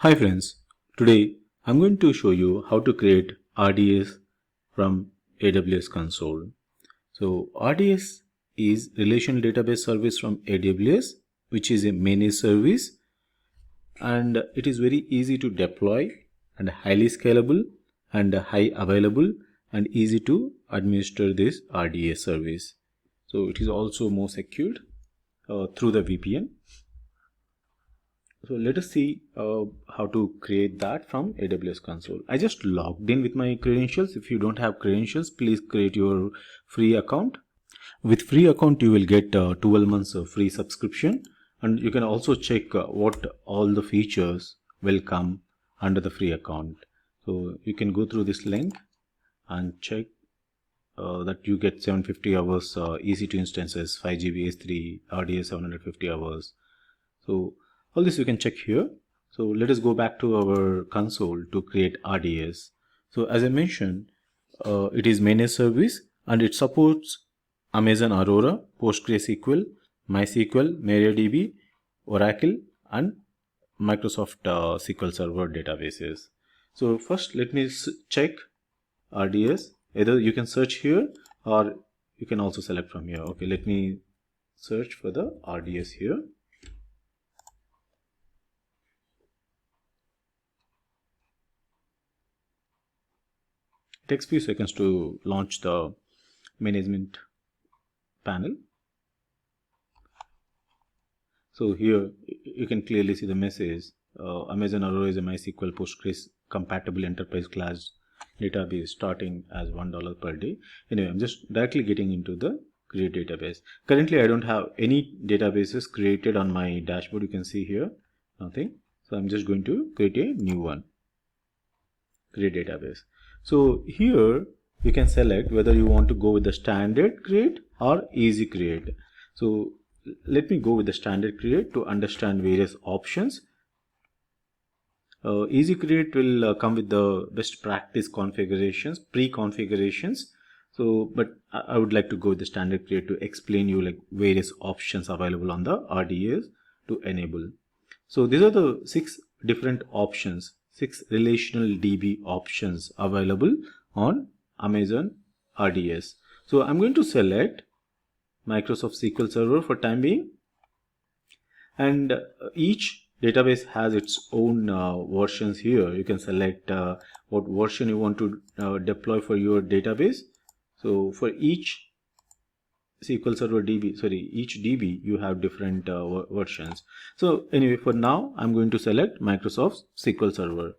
Hi friends, today I'm going to show you how to create RDS from AWS console. So RDS is Relational Database Service from AWS, which is a managed service, and it is very easy to deploy and highly scalable and high available and easy to administer this RDS service. So it is also more secured through the VPN. So let us see how to create that from AWS console. I just logged in with my credentials. If you don't have credentials, please create your free account. With free account, you will get 12 months of free subscription, and you can also check what all the features will come under the free account. So you can go through this link and check that you get 750 hours EC2 instances, 5 GB S3, RDS 750 hours. So all this you can check here. So let us go back to our console to create RDS. So as I mentioned, it is managed service and it supports Amazon Aurora, PostgreSQL, MySQL, MariaDB, Oracle, and Microsoft SQL Server databases. So first let me check RDS. Either you can search here or you can also select from here. Okay, let me search for the RDS here. It takes few seconds to launch the management panel. So here you can clearly see the message. Amazon Aurora is a MySQL Postgres compatible enterprise class database starting as $1 per day. Anyway, I'm just directly getting into the create database. Currently, I don't have any databases created on my dashboard. You can see here, nothing. So I'm just going to create a new one. Create database. So here you can select whether you want to go with the standard create or easy create. So let me go with the standard create to understand various options. Easy create will come with the best practice configurations, pre-configurations. So, but I would like to go with the standard create to explain you like various options available on the RDS to enable. So these are the 6 different options, 6 relational DB options available on Amazon RDS. So I'm going to select Microsoft SQL Server for time being, and each database has its own versions here. You can select what version you want to deploy for your database. So for each SQL Server DB, each DB you have different versions. So anyway, for now I'm going to select Microsoft SQL Server.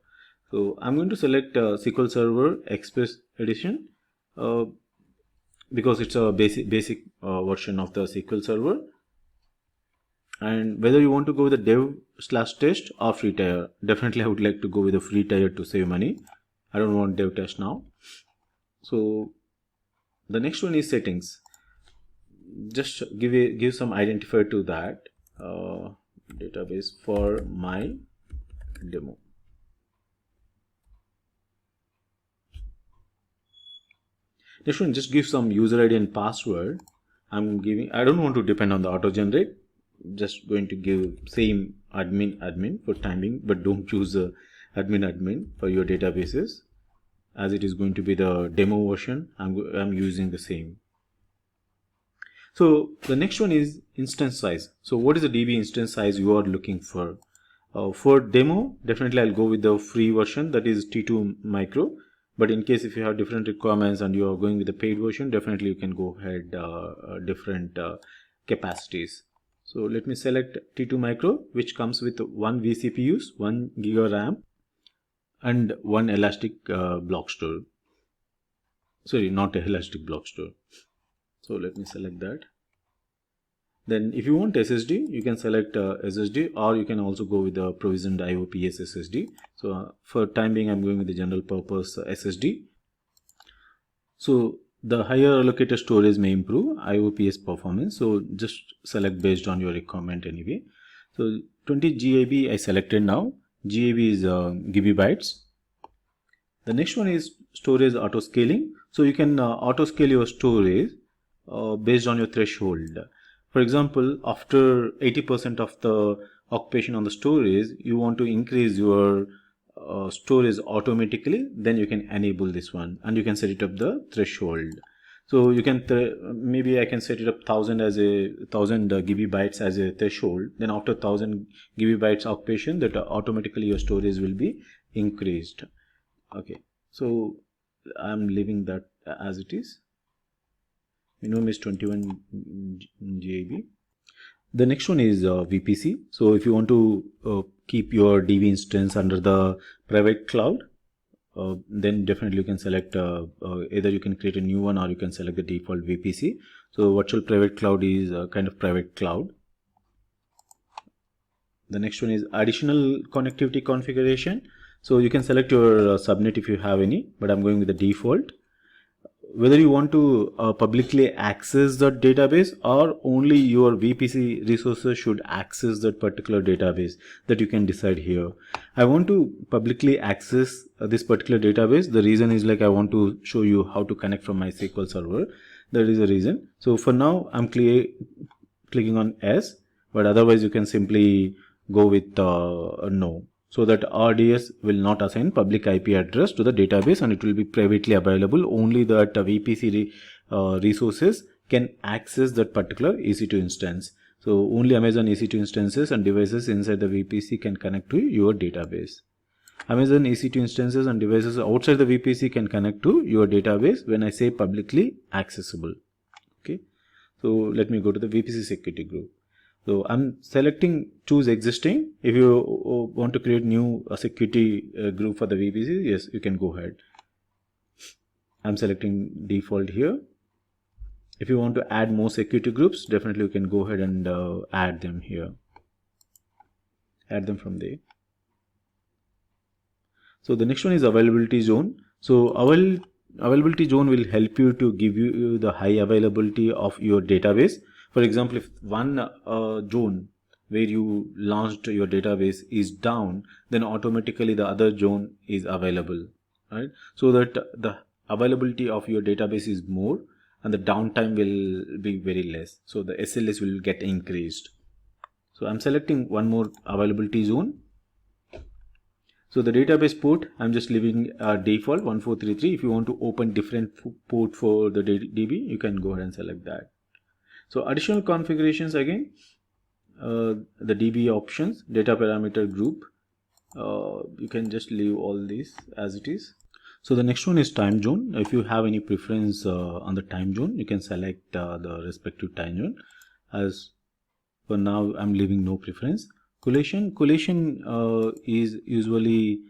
So I'm going to select SQL Server Express Edition because it's a basic version of the SQL Server. And whether you want to go with the dev/test or free tier, definitely I would like to go with the free tier to save money. I don't want dev test now. So the next one is settings. Just give some identifier to that database for my demo. Next one, just give some user ID and password. I don't want to depend on the auto generate. Just going to give same admin for timing, but don't choose admin for your databases, as it is going to be the demo version. I'm using the same. So the next one is instance size. So what is the DB instance size you are looking for? For demo, definitely I'll go with the free version, that is T2 micro. But in case if you have different requirements and you are going with the paid version, definitely you can go ahead different capacities. So let me select T2 micro, which comes with 1 vCPUs, 1 GB RAM, and 1 elastic block store. Sorry, not a elastic block store. So let me select that. Then if you want SSD, you can select SSD, or you can also go with the provisioned IOPS SSD. So for time being, I'm going with the general purpose SSD. So the higher allocated storage may improve IOPS performance. So just select based on your requirement anyway. So 20 GB I selected now. GB is gigabytes. The next one is storage auto scaling. So you can auto scale your storage based on your threshold. For example, after 80% of the occupation on the storage, you want to increase your storage automatically, then you can enable this one and you can set it up the threshold. So you can maybe I can set it up 1000 as a 1000 GB bytes as a threshold. Then after 1000 GB bytes occupation, that automatically your storage will be increased. Okay, so I'm leaving that as it is. Minimum is 21 GB. The next one is VPC. So if you want to keep your DB instance under the private cloud, then definitely you can select either you can create a new one or you can select the default VPC. So virtual private cloud is a kind of private cloud. The next one is additional connectivity configuration. So you can select your subnet if you have any, but I'm going with the default. Whether you want to publicly access the database or only your VPC resources should access that particular database, that you can decide here. I want to publicly access this particular database. The reason is like I want to show you how to connect from my SQL server. That is the reason. So for now I'm clicking on yes, but otherwise you can simply go with no. So that RDS will not assign public IP address to the database and it will be privately available. Only that VPC resources can access that particular EC2 instance. So only Amazon EC2 instances and devices inside the VPC can connect to your database. Amazon EC2 instances and devices outside the VPC can connect to your database when I say publicly accessible. Okay. So let me go to the VPC security group. So I'm selecting choose existing. If you want to create new security group for the VPC, yes, you can go ahead. I'm selecting default here. If you want to add more security groups, definitely you can go ahead and add them here. Add them from there. So the next one is availability zone. So availability zone will help you to give you the high availability of your database. For example, if one zone where you launched your database is down, then automatically the other zone is available, right? So that the availability of your database is more and the downtime will be very less. So the SLS will get increased. So I'm selecting one more availability zone. So the database port, I'm just leaving default 1433. If you want to open different port for the DB, you can go ahead and select that. So additional configurations again, the DB options, data parameter group, you can just leave all these as it is. So the next one is time zone. If you have any preference on the time zone, you can select the respective time zone. As for now, I'm leaving no preference. Collation is usually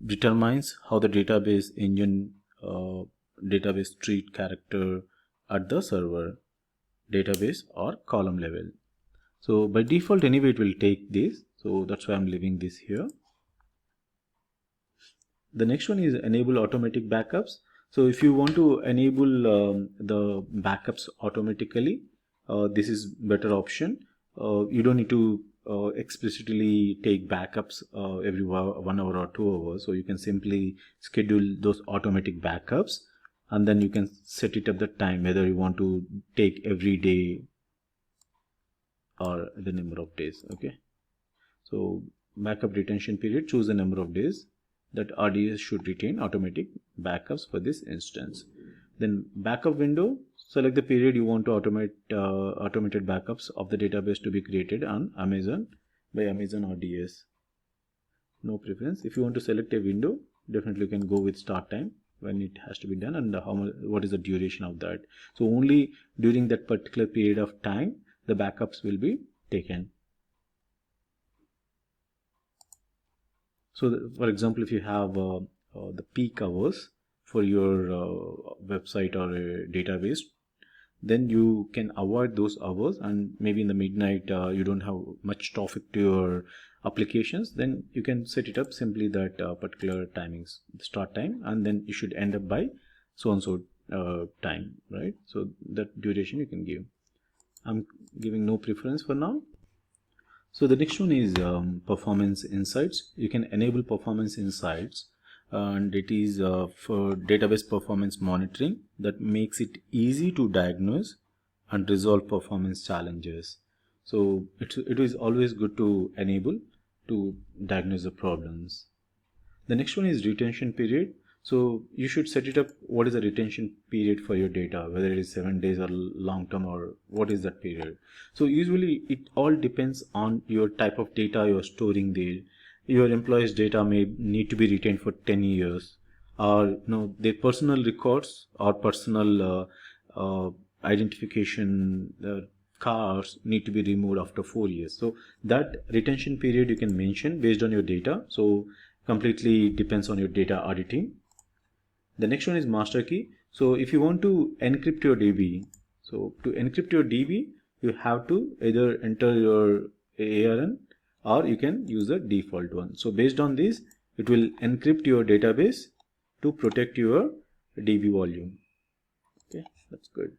determines how the database engine database treat character at the server, database or column level. So by default anyway it will take this, so that's why I'm leaving this here. The next one is enable automatic backups. So if you want to enable the backups automatically, this is better option. You don't need to explicitly take backups every 1 hour or 2 hours, so you can simply schedule those automatic backups and then you can set it up the time, whether you want to take every day or the number of days. Okay, so backup retention period, choose the number of days that RDS should retain automatic backups for this instance. Then backup window, select the period you want to automate automated backups of the database to be created on Amazon by Amazon RDS. No preference. If you want to select a window, definitely you can go with start time when it has to be done and what is the duration of that. So only during that particular period of time the backups will be taken. So for example, if you have the peak hours for your website or a database, then you can avoid those hours, and maybe in the midnight you don't have much traffic to your applications, then you can set it up simply that particular timings, start time, and then you should end up by so and so time, right? So that duration you can give. I'm giving no preference for now. So the next one is performance insights. You can enable performance insights, and it is for database performance monitoring that makes it easy to diagnose and resolve performance challenges. So it is always good to enable to diagnose the problems. The next one is retention period. So you should set it up. What is the retention period for your data, whether it is 7 days or long term, or what is that period? So usually it all depends on your type of data you're storing there. Your employees' data may need to be retained for 10 years, or their personal records or personal identification cars need to be removed after 4 years. So that retention period you can mention based on your data. So completely depends on your data auditing. The next one is master key. So if you want to encrypt your DB, so to encrypt your DB, you have to either enter your ARN or you can use the default one. So based on this, it will encrypt your database to protect your DB volume. Okay, that's good.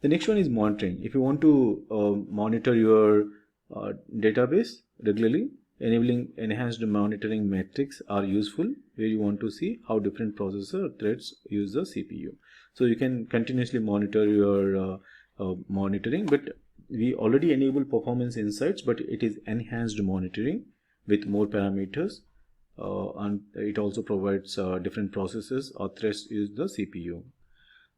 The next one is monitoring. If you want to monitor your database regularly, enabling enhanced monitoring metrics are useful, where you want to see how different processor threads use the CPU. So you can continuously monitor your monitoring, but we already enable performance insights, but it is enhanced monitoring with more parameters, and it also provides different processes or threads use the CPU.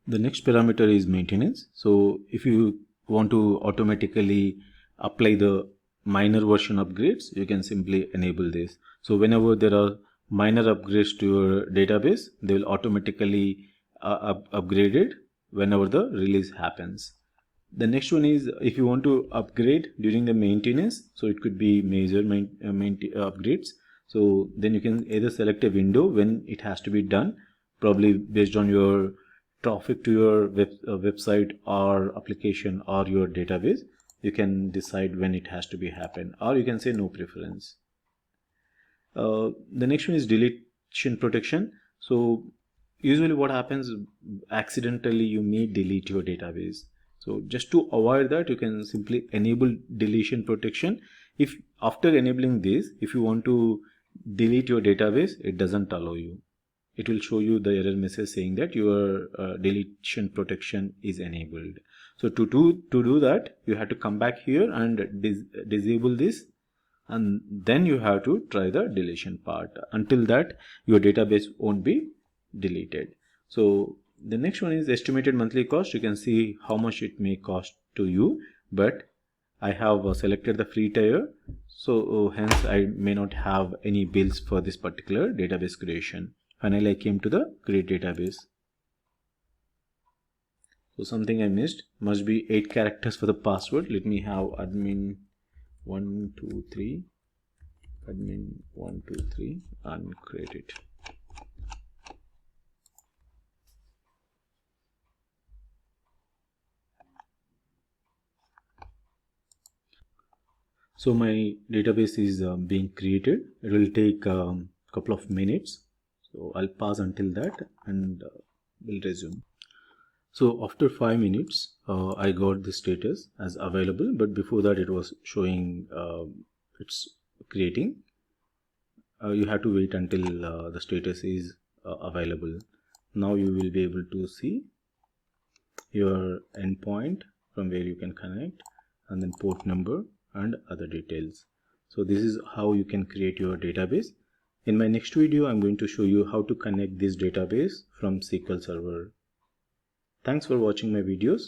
The next parameter is maintenance. So if you want to automatically apply the minor version upgrades, you can simply enable this. So whenever there are minor upgrades to your database, they will automatically upgrade it whenever the release happens. The next one is if you want to upgrade during the maintenance, so it could be major upgrades. So then you can either select a window when it has to be done, probably based on your traffic to your website or application or your database. You can decide when it has to be happen, or you can say no preference. The next one is deletion protection. So usually what happens, accidentally you may delete your database. So just to avoid that, you can simply enable deletion protection. If after enabling this, if you want to delete your database, it doesn't allow you. It will show you the error message saying that your deletion protection is enabled. So to do that, you have to come back here and disable this, and then you have to try the deletion part. Until that, your database won't be deleted. So the next one is estimated monthly cost. You can see how much it may cost to you, but I have selected the free tier, so hence I may not have any bills for this particular database creation. Finally, I came to the create database. So something I missed, must be 8 characters for the password. Let me have admin 123, admin 123, and create it. So my database is being created. It will take a couple of minutes. So I'll pause until that and we'll resume. So after 5 minutes, I got the status as available, but before that it was showing it's creating. You have to wait until the status is available. Now you will be able to see your endpoint from where you can connect, and then port number and other details. So this is how you can create your database. In my next video, I'm going to show you how to connect this database from SQL Server. Thanks for watching my videos.